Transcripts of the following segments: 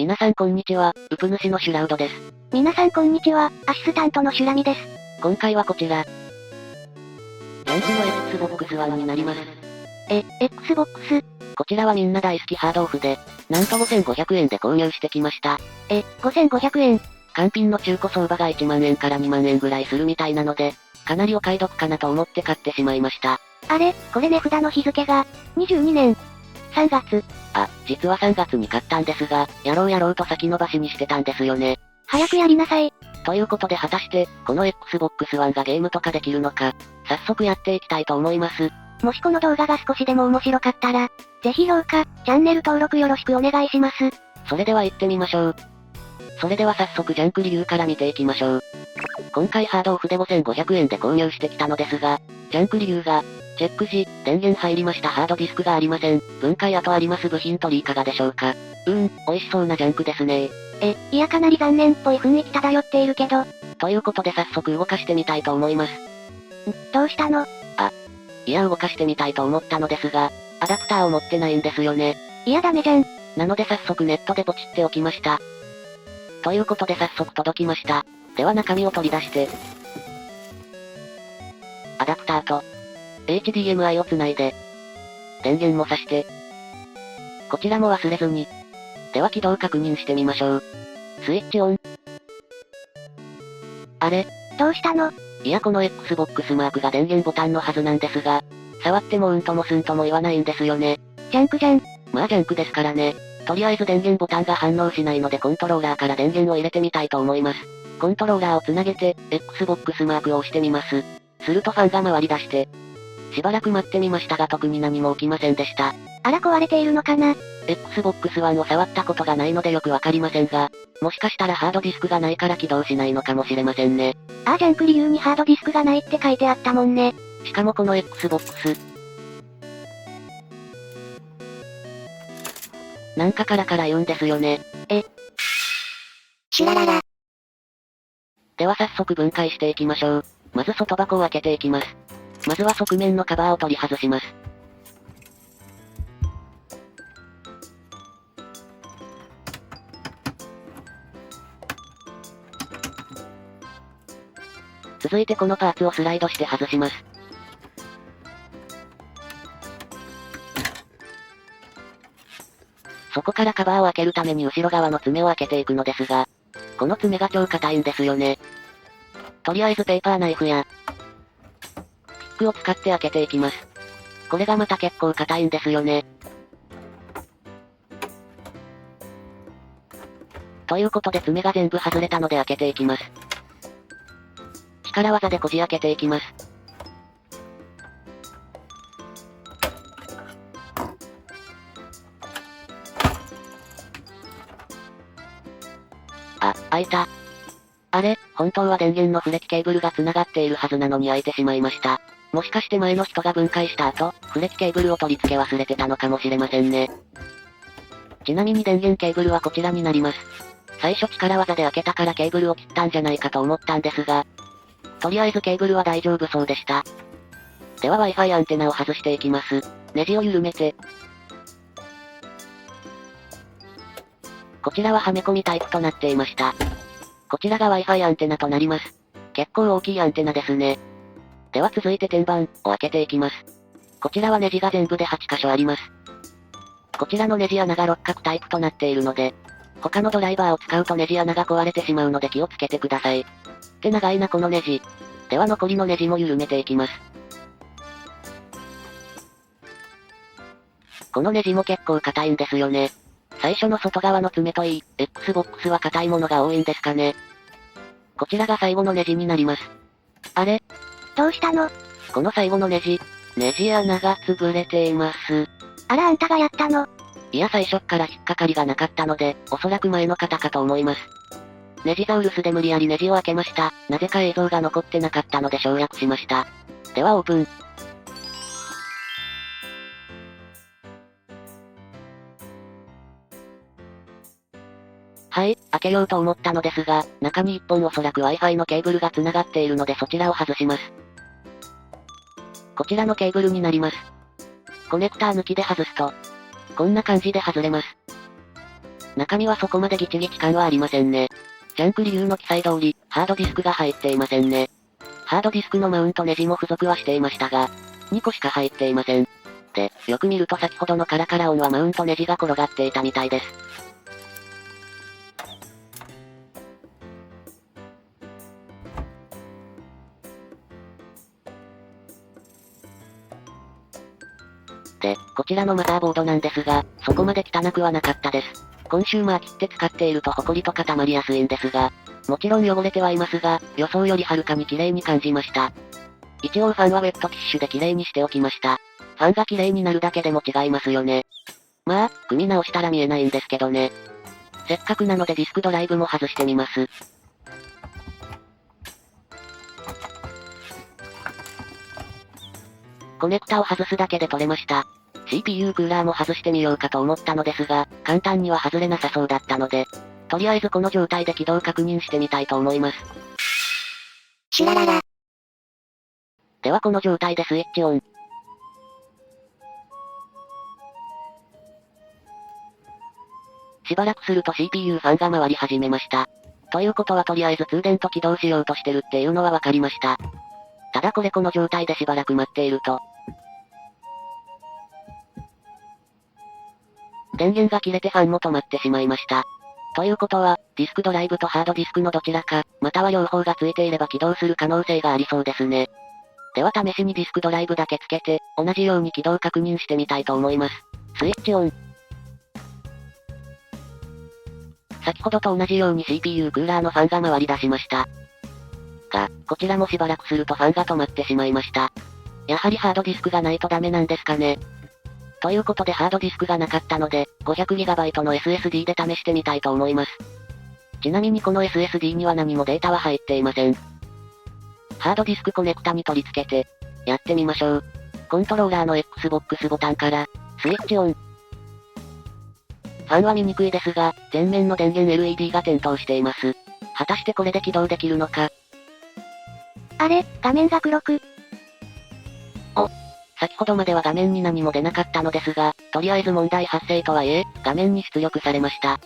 皆さんこんにちは、ウプ主のシュラウドです。皆さんこんにちは、アシスタントのシュラミです。今回はこちら。ジャンクの Xbox One になります。Xbox。こちらはみんな大好きハードオフで、なんと5500円で購入してきました。5500円。単品の中古相場が1万円から2万円ぐらいするみたいなので、かなりお買い得かなと思って買ってしまいました。あれ、これ値札の日付が、22年、3月。実は3月に買ったんですが、やろうと先延ばしにしてたんですよね。早くやりなさい。ということで果たして、この Xbox One がゲームとかできるのか、早速やっていきたいと思います。もしこの動画が少しでも面白かったら、ぜひ評価、チャンネル登録よろしくお願いします。それでは行ってみましょう。それでは早速ジャンク理由から見ていきましょう。今回ハードオフで5500円で購入してきたのですが、ジャンク理由が、チェック時、電源入りましたハードディスクがありません。分解跡あります部品取りいかがでしょうか。美味しそうなジャンクですね。いやかなり残念っぽい雰囲気漂っているけど。ということで早速動かしてみたいと思います。どうしたの？いや動かしてみたいと思ったのですが、アダプターを持ってないんですよね。いやダメじゃん。なので早速ネットでポチっておきました。ということで早速届きました。では中身を取り出して、アダプターと、HDMI をつないで、電源も挿して、こちらも忘れずに。では起動確認してみましょう。スイッチオン。あれ？どうしたの？いやこの Xbox マークが電源ボタンのはずなんですが、触ってもうんともすんとも言わないんですよね。ジャンクじゃん。まあジャンクですからね。とりあえず電源ボタンが反応しないのでコントローラーから電源を入れてみたいと思います。コントローラーをつなげて、Xbox マークを押してみます。するとファンが回り出して、しばらく待ってみましたが特に何も起きませんでした。あら壊れているのかな？ Xbox One を触ったことがないのでよくわかりませんが、もしかしたらハードディスクがないから起動しないのかもしれませんね。ジャンク理由にハードディスクがないって書いてあったもんね。しかもこの Xbox。なんかカラカラ言うんですよね。シュラララ。では早速分解していきましょう。まず外箱を開けていきます。まずは側面のカバーを取り外します。続いてこのパーツをスライドして外します。そこからカバーを開けるために後ろ側の爪を開けていくのですが、この爪が超硬いんですよね。とりあえずペーパーナイフや、ピックを使って開けていきます。これがまた結構硬いんですよね。ということで爪が全部外れたので開けていきます。力技でこじ開けていきます。開いた。あれ、本当は電源のフレキケーブルが繋がっているはずなのに開いてしまいました。もしかして前の人が分解した後、フレキケーブルを取り付け忘れてたのかもしれませんね。ちなみに電源ケーブルはこちらになります。最初力技で開けたからケーブルを切ったんじゃないかと思ったんですが、とりあえずケーブルは大丈夫そうでした。では Wi-Fi アンテナを外していきます。ネジを緩めて。こちらははめ込みタイプとなっていました。こちらが Wi-Fi アンテナとなります。結構大きいアンテナですね。では続いて天板を開けていきます。こちらはネジが全部で8箇所あります。こちらのネジ穴が六角タイプとなっているので、他のドライバーを使うとネジ穴が壊れてしまうので気をつけてください。って長いなこのネジ。では残りのネジも緩めていきます。このネジも結構硬いんですよね。最初の外側の爪といい、Xbox は硬いものが多いんですかね。こちらが最後のネジになります。あれ？どうしたの？この最後のネジ穴が潰れています。あらあんたがやったの？いや最初っから引っかかりがなかったので、おそらく前の方かと思います。ネジザウルスで無理やりネジを開けました。なぜか映像が残ってなかったので省略しました。ではオープン。はい、開けようと思ったのですが、中に1本おそらく Wi-Fi のケーブルが繋がっているのでそちらを外します。こちらのケーブルになります。コネクター抜きで外すと、こんな感じで外れます。中身はそこまでギチギチ感はありませんね。ジャンク理由の記載通り、ハードディスクが入っていませんね。ハードディスクのマウントネジも付属はしていましたが、2個しか入っていません。で、よく見ると先ほどのカラカラ音はマウントネジが転がっていたみたいです。で、こちらのマザーボードなんですが、そこまで汚くはなかったです。コンシューマー切って使っているとホコリと固まりやすいんですが、もちろん汚れてはいますが、予想よりはるかに綺麗に感じました。一応ファンはウェットティッシュで綺麗にしておきました。ファンが綺麗になるだけでも違いますよね。まあ、組み直したら見えないんですけどね。せっかくなのでディスクドライブも外してみます。コネクタを外すだけで取れました。CPU クーラーも外してみようかと思ったのですが、簡単には外れなさそうだったので、とりあえずこの状態で起動確認してみたいと思います。シュラララ。ではこの状態でスイッチオン。しばらくすると CPU ファンが回り始めました。ということはとりあえず通電と起動しようとしてるっていうのはわかりました。ただこの状態でしばらく待っていると、電源が切れてファンも止まってしまいました。ということは、ディスクドライブとハードディスクのどちらか、または両方がついていれば起動する可能性がありそうですね。では試しにディスクドライブだけつけて、同じように起動確認してみたいと思います。スイッチオン。先ほどと同じように CPU クーラーのファンが回り出しました。が、こちらもしばらくするとファンが止まってしまいました。やはりハードディスクがないとダメなんですかね。ということでハードディスクがなかったので、500GB の SSD で試してみたいと思います。ちなみにこの SSD には何もデータは入っていません。ハードディスクコネクタに取り付けて、やってみましょう。コントローラーの Xbox ボタンから、スイッチオン。ファンは見にくいですが、前面の電源 LED が点灯しています。果たしてこれで起動できるのか。あれ、画面が黒く。先ほどまでは画面に何も出なかったのですが、とりあえず問題発生とはいえ、画面に出力されました。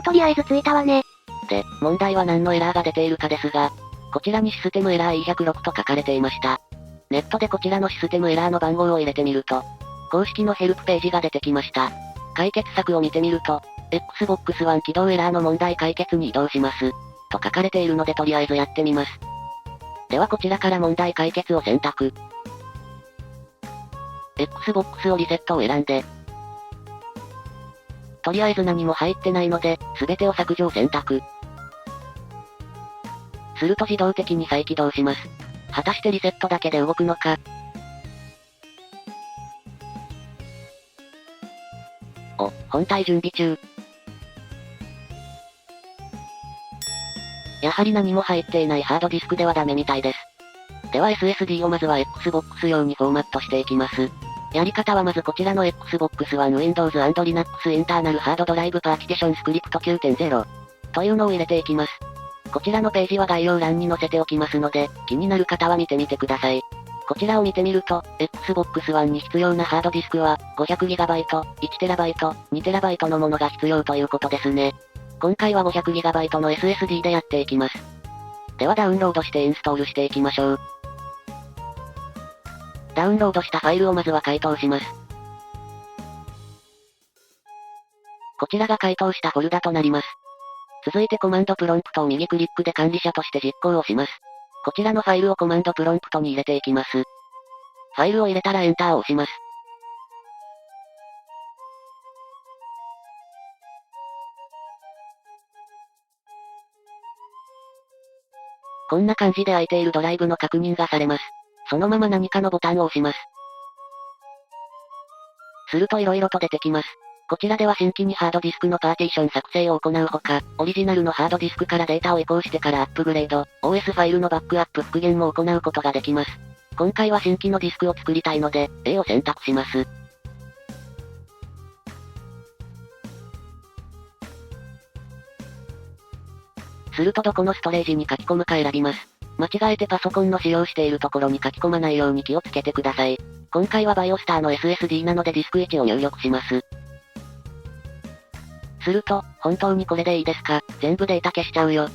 とりあえずついたわね。で、問題は何のエラーが出ているかですが、こちらにシステムエラー E106 と書かれていました。ネットでこちらのシステムエラーの番号を入れてみると、公式のヘルプページが出てきました。解決策を見てみると、Xbox One 起動エラーの問題解決に移動します。と書かれているのでとりあえずやってみます。ではこちらから問題解決を選択。Xbox をリセットを選んで、とりあえず何も入ってないので、すべてを削除を選択。すると自動的に再起動します。果たしてリセットだけで動くのか。本体準備中。やはり何も入っていないハードディスクではダメみたいです。では SSD をまずは Xbox 用にフォーマットしていきます。やり方はまずこちらの Xbox One Windows & Linux インターナルハードドライブパーティションスクリプト 9.0 というのを入れていきます。こちらのページは概要欄に載せておきますので、気になる方は見てみてください。こちらを見てみると、Xbox One に必要なハードディスクは 500GB、1TB、2TB のものが必要ということですね。今回は 500GB の SSD でやっていきます。ではダウンロードしてインストールしていきましょう。ダウンロードしたファイルをまずは解凍します。こちらが解凍したフォルダとなります。続いてコマンドプロンプトを右クリックで管理者として実行をします。こちらのファイルをコマンドプロンプトに入れていきます。ファイルを入れたらエンターを押します。こんな感じで空いているドライブの確認がされます。そのまま何かのボタンを押します。すると色々と出てきます。こちらでは新規にハードディスクのパーティション作成を行うほか、オリジナルのハードディスクからデータを移行してからアップグレード、OS ファイルのバックアップ復元も行うことができます。今回は新規のディスクを作りたいので、A を選択します。するとどこのストレージに書き込むか選びます。間違えてパソコンの使用しているところに書き込まないように気をつけてください。今回はバイオスターの SSD なのでディスク1を入力します。すると、本当にこれでいいですか、全部データ消しちゃうよ。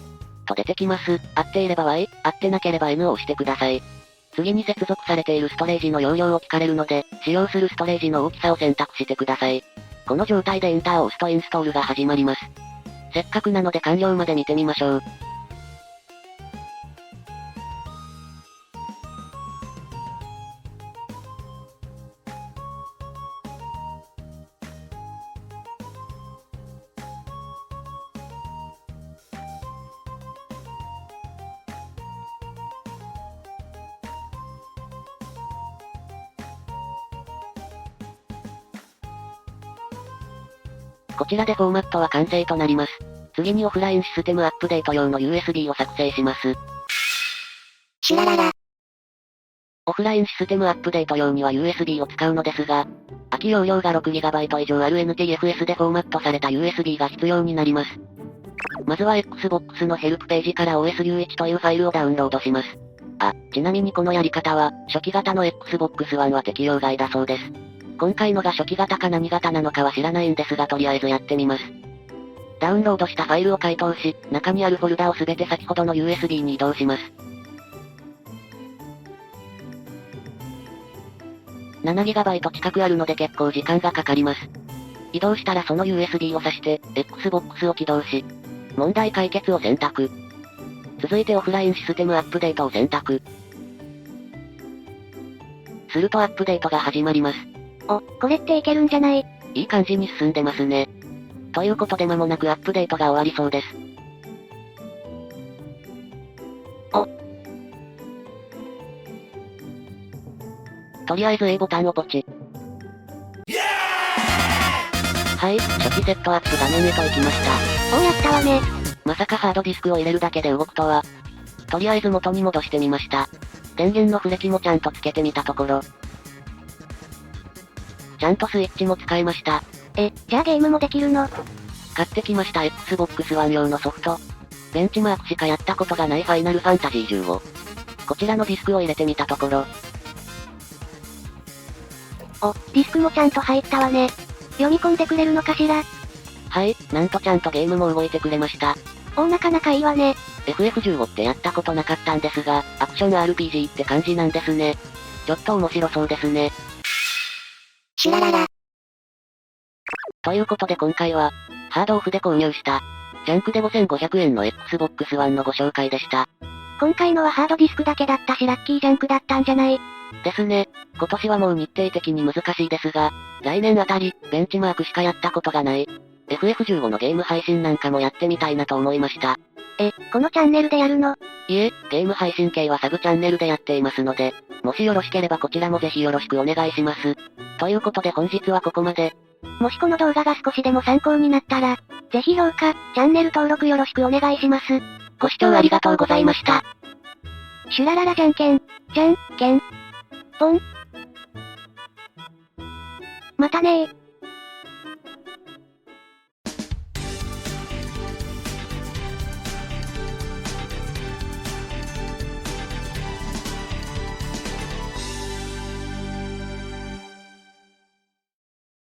と出てきます。合っていれば Y、合ってなければ N を押してください。次に接続されているストレージの容量を聞かれるので、使用するストレージの大きさを選択してください。この状態でエンターを押すとインストールが始まります。せっかくなので完了まで見てみましょう。こちらでフォーマットは完成となります。次にオフラインシステムアップデート用の USB を作成します。シュラララ。オフラインシステムアップデート用には USB を使うのですが、空き容量が 6GB 以上ある NTFS でフォーマットされた USB が必要になります。まずは Xbox のヘルプページから OSU1 というファイルをダウンロードします。ちなみにこのやり方は、初期型の Xbox One は適用外だそうです。今回のが初期型か何型なのかは知らないんですがとりあえずやってみます。ダウンロードしたファイルを解凍し、中にあるフォルダをすべて先ほどの USB に移動します。7GB 近くあるので結構時間がかかります。移動したらその USB を挿して、Xbox を起動し、問題解決を選択。続いてオフラインシステムアップデートを選択。するとアップデートが始まります。お、これっていけるんじゃない？いい感じに進んでますね。ということで間もなくアップデートが終わりそうです。とりあえず A ボタンをポチ。はい、初期セットアップ画面へと行きました。やったわね。まさかハードディスクを入れるだけで動くとは。とりあえず元に戻してみました。電源のフレキもちゃんとつけてみたところ、ちゃんとスイッチも使えました。じゃあゲームもできるの？買ってきました Xbox One 用のソフト。ベンチマークしかやったことがないファイナルファンタジー15。こちらのディスクを入れてみたところ、ディスクもちゃんと入ったわね。読み込んでくれるのかしら？はい、なんとちゃんとゲームも動いてくれました。なかなかいいわね。FF15 ってやったことなかったんですが、アクション RPG って感じなんですね。ちょっと面白そうですね。シュラララ。ということで今回は、ハードオフで購入した、ジャンクで5500円の Xbox One のご紹介でした。今回のはハードディスクだけだったしラッキージャンクだったんじゃない？ですね。今年はもう日程的に難しいですが、来年あたり、ベンチマークしかやったことがない、FF15 のゲーム配信なんかもやってみたいなと思いました。このチャンネルでやるの？いえ、ゲーム配信系はサブチャンネルでやっていますので、もしよろしければこちらもぜひよろしくお願いします。ということで本日はここまで。もしこの動画が少しでも参考になったら、ぜひ評価、チャンネル登録よろしくお願いします。ご視聴ありがとうございました。シュラララじゃんけん、じゃんけん、ポン。またねー。